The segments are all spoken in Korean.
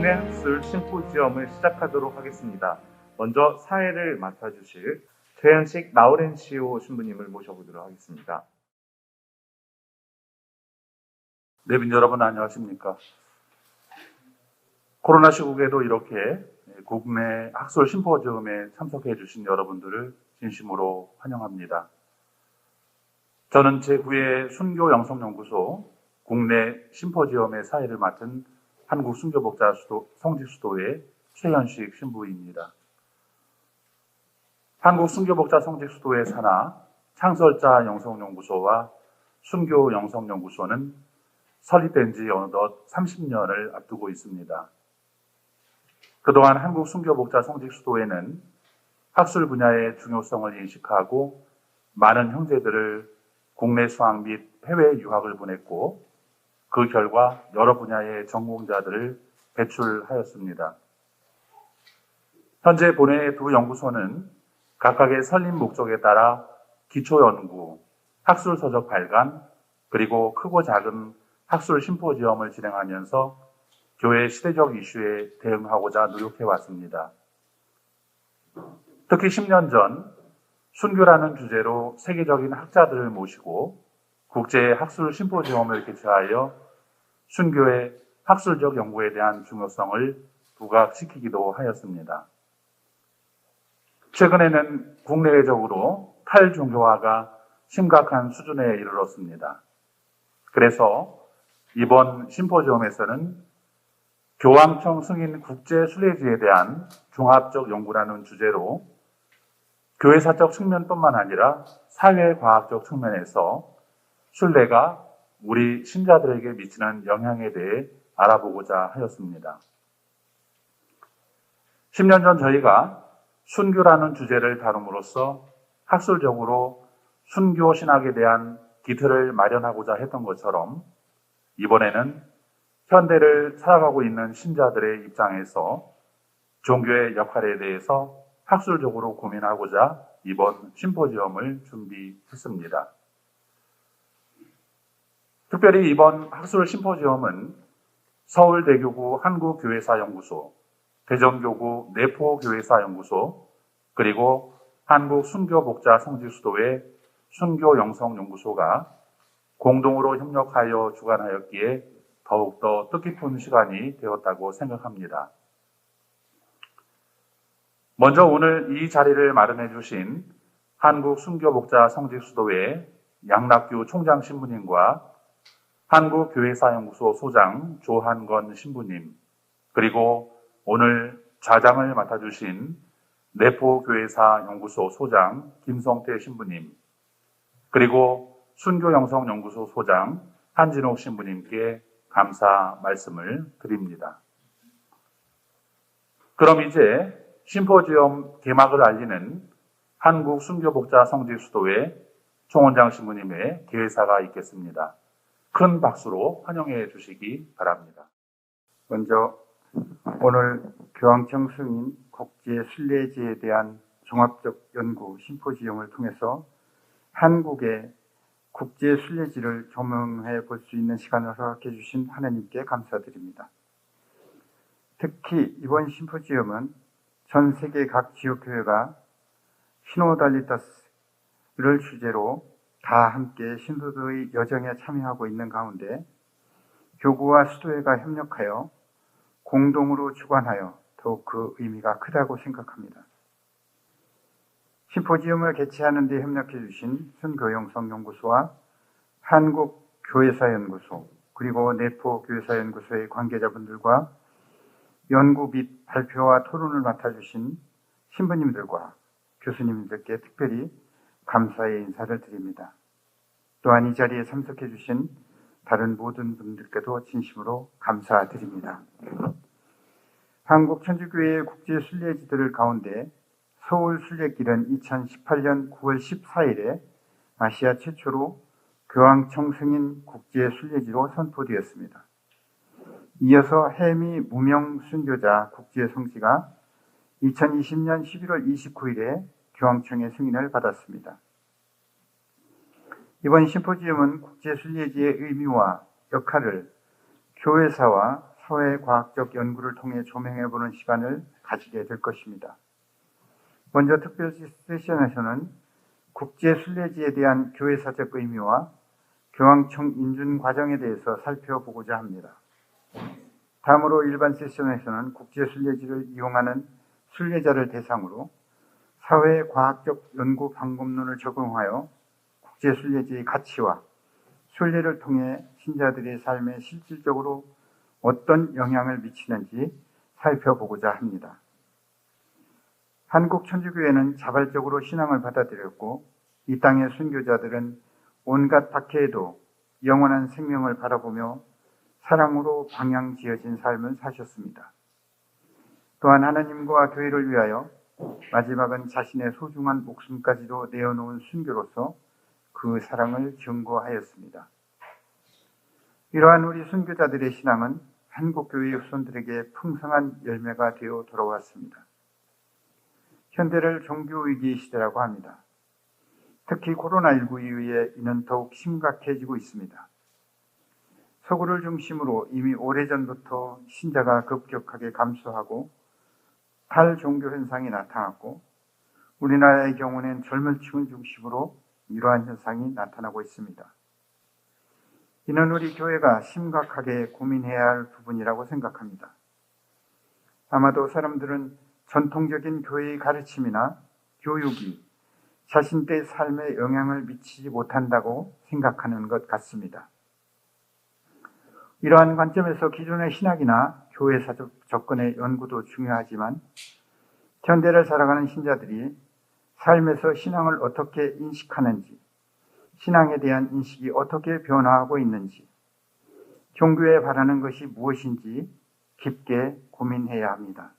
국내학술 심포지엄을 시작하도록 하겠습니다. 먼저 사회를 맡아주실 최현식 라우렌시오 신부님을 모셔보도록 하겠습니다. 내빈 여러분 안녕하십니까? 코로나 시국에도 이렇게 국내 학술 심포지엄에 참석해 주신 여러분들을 진심으로 환영합니다. 저는 제9회 순교영성연구소 국내 심포지엄의 사회를 맡은 한국순교복자 성직수도회 최현식 신부입니다. 한국순교복자 성직수도회 산하 창설자 영성연구소와 순교영성연구소는 설립된 지 어느덧 30년을 앞두고 있습니다. 그동안 한국순교복자 성직수도회는 학술 분야의 중요성을 인식하고 많은 형제들을 국내 수학 및 해외 유학을 보냈고 그 결과 여러 분야의 전공자들을 배출하였습니다. 현재 본회의 두 연구소는 각각의 설립 목적에 따라 기초연구, 학술서적 발간, 그리고 크고 작은 학술 심포지엄을 진행하면서 교회 시대적 이슈에 대응하고자 노력해왔습니다. 특히 10년 전 순교라는 주제로 세계적인 학자들을 모시고 국제 학술 심포지엄을 개최하여 순교의 학술적 연구에 대한 중요성을 부각시키기도 하였습니다. 최근에는 국내외적으로 탈종교화가 심각한 수준에 이르렀습니다. 그래서 이번 심포지엄에서는 교황청 승인 국제순례지에 대한 종합적 연구라는 주제로 교회사적 측면뿐만 아니라 사회과학적 측면에서 순례가 우리 신자들에게 미치는 영향에 대해 알아보고자 하였습니다. 10년 전 저희가 순교라는 주제를 다룸으로써 학술적으로 순교 신학에 대한 기틀을 마련하고자 했던 것처럼 이번에는 현대를 살아가고 있는 신자들의 입장에서 종교의 역할에 대해서 학술적으로 고민하고자 이번 심포지엄을 준비했습니다. 특별히 이번 학술 심포지엄은 서울대교구 한국교회사연구소, 대전교구 내포교회사연구소, 그리고 한국순교복자 성직수도회 순교영성연구소가 공동으로 협력하여 주관하였기에 더욱더 뜻깊은 시간이 되었다고 생각합니다. 먼저 오늘 이 자리를 마련해 주신 한국순교복자 성직수도회 양락규 총장 신부님과 한국교회사연구소 소장 조한건 신부님, 그리고 오늘 좌장을 맡아주신 내포교회사연구소 소장 김성태 신부님, 그리고 순교영성연구소 소장 한진옥 신부님께 감사 말씀을 드립니다. 그럼 이제 심포지엄 개막을 알리는 한국순교복자 성직수도회 총원장 신부님의 개회사가 있겠습니다. 큰 박수로 환영해 주시기 바랍니다. 먼저 오늘 교황청 승인 국제순례지에 대한 종합적 연구 심포지엄을 통해서 한국의 국제순례지를 조명해 볼 수 있는 시간을 허락해 주신 하나님께 감사드립니다. 특히 이번 심포지엄은 전 세계 각 지역교회가 시노달리타스를 주제로 다 함께 신도들의 여정에 참여하고 있는 가운데 교구와 수도회가 협력하여 공동으로 주관하여 더욱 그 의미가 크다고 생각합니다. 심포지엄을 개최하는 데 협력해 주신 순교영성연구소와 한국교회사연구소 그리고 내포교회사연구소의 관계자분들과 연구 및 발표와 토론을 맡아주신 신부님들과 교수님들께 특별히 감사의 인사를 드립니다. 또한 이 자리에 참석해 주신 다른 모든 분들께도 진심으로 감사드립니다. 한국천주교회의 국제순례지들 가운데 서울순례길은 2018년 9월 14일에 아시아 최초로 교황청 승인 국제순례지로 선포되었습니다. 이어서 해미 무명순교자 국제성지가 2020년 11월 29일에 교황청의 승인을 받았습니다. 이번 심포지엄은 국제순례지의 의미와 역할을 교회사와 사회과학적 연구를 통해 조명해보는 시간을 가지게 될 것입니다. 먼저 특별 세션에서는 국제순례지에 대한 교회사적 의미와 교황청 인준 과정에 대해서 살펴보고자 합니다. 다음으로 일반 세션에서는 국제순례지를 이용하는 순례자를 대상으로 사회과학적 연구 방법론을 적용하여 국제순례지의 가치와 순례를 통해 신자들의 삶에 실질적으로 어떤 영향을 미치는지 살펴보고자 합니다. 한국천주교회는 자발적으로 신앙을 받아들였고 이 땅의 순교자들은 온갖 박해에도 영원한 생명을 바라보며 사랑으로 방향지어진 삶을 사셨습니다. 또한 하나님과 교회를 위하여 마지막은 자신의 소중한 목숨까지도 내어놓은 순교로서 그 사랑을 증거하였습니다. 이러한 우리 순교자들의 신앙은 한국교회의 후손들에게 풍성한 열매가 되어 돌아왔습니다. 현대를 종교위기 시대라고 합니다. 특히 코로나19 이후에 이는 더욱 심각해지고 있습니다. 서구를 중심으로 이미 오래전부터 신자가 급격하게 감소하고 탈종교 현상이 나타났고 우리나라의 경우는 젊은 층을 중심으로 이러한 현상이 나타나고 있습니다. 이는 우리 교회가 심각하게 고민해야 할 부분이라고 생각합니다. 아마도 사람들은 전통적인 교회의 가르침이나 교육이 자신들의 삶에 영향을 미치지 못한다고 생각하는 것 같습니다. 이러한 관점에서 기존의 신학이나 교회사적 접근의 연구도 중요하지만 현대를 살아가는 신자들이 삶에서 신앙을 어떻게 인식하는지, 신앙에 대한 인식이 어떻게 변화하고 있는지, 종교에 바라는 것이 무엇인지 깊게 고민해야 합니다.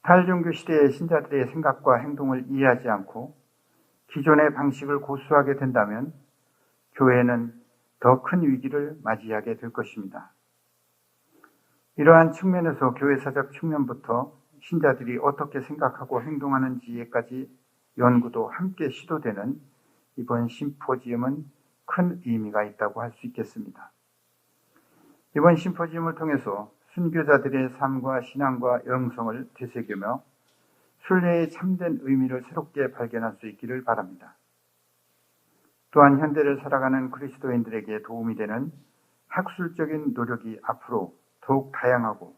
탈종교 시대의 신자들의 생각과 행동을 이해하지 않고 기존의 방식을 고수하게 된다면 교회는 더 큰 위기를 맞이하게 될 것입니다. 이러한 측면에서 교회사적 측면부터 신자들이 어떻게 생각하고 행동하는지에까지 연구도 함께 시도되는 이번 심포지엄은 큰 의미가 있다고 할 수 있겠습니다. 이번 심포지엄을 통해서 순교자들의 삶과 신앙과 영성을 되새기며 순례의 참된 의미를 새롭게 발견할 수 있기를 바랍니다. 또한 현대를 살아가는 그리스도인들에게 도움이 되는 학술적인 노력이 앞으로 더욱 다양하고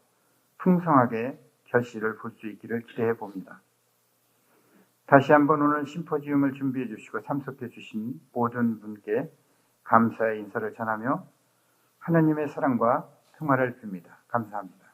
풍성하게 결실을 볼 수 있기를 기대해 봅니다. 다시 한번 오늘 심포지엄을 준비해 주시고 참석해 주신 모든 분께 감사의 인사를 전하며 하나님의 사랑과 평화를 빕니다. 감사합니다.